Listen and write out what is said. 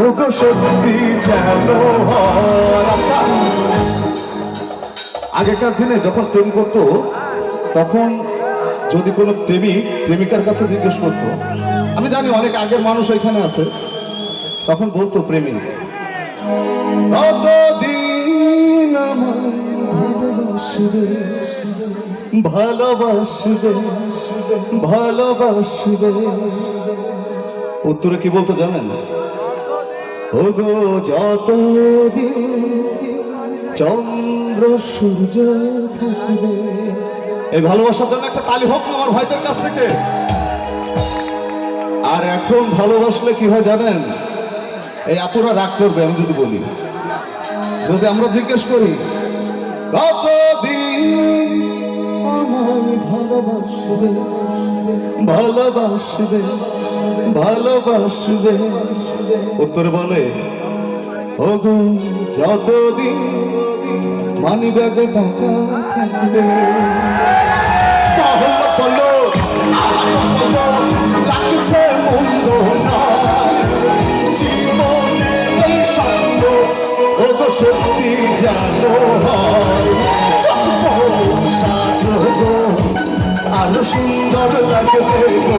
ওগো সত্যি যেন হয়। আচ্ছা, আগেকার দিনে যখন প্রেম করতো তখন যদি কোনো প্রেমিক প্রেমিকার কাছে জিজ্ঞেস করতো, আমি জানি অনেক আগের মানুষ এখানে আছে, তখন বলতো প্রেমিক, কতদিন আমায় ভালোবাসবে ভালোবাসবে ভালোবাসবে। উত্তরে কি বলতো জানেন? ওগো যতদিন চন্দ্র সূর্য থাকবে। এই ভালোবাসার জন্য একটা তালি হোক না আমার ভাইদের কাছ থেকে। আর এখন ভালোবাসলে কি হয় জানেন? এই আপুরা রাগ করবে আমি যদি বলি, যদি আমরা জিজ্ঞেস করি কতদিন আমায় ভালোবাসবে ভালোবাসবে ভালোবাসবে, উত্তরে বলে ওগো যতদিন মানি ব্যাগে টাকা থাকবে। তাহলে বলো লাগছে মন্দ নয় জীবনে এই সঙ্গ, ওগো সত্যি জানো হয়। আরো সুন্দর লাগবে।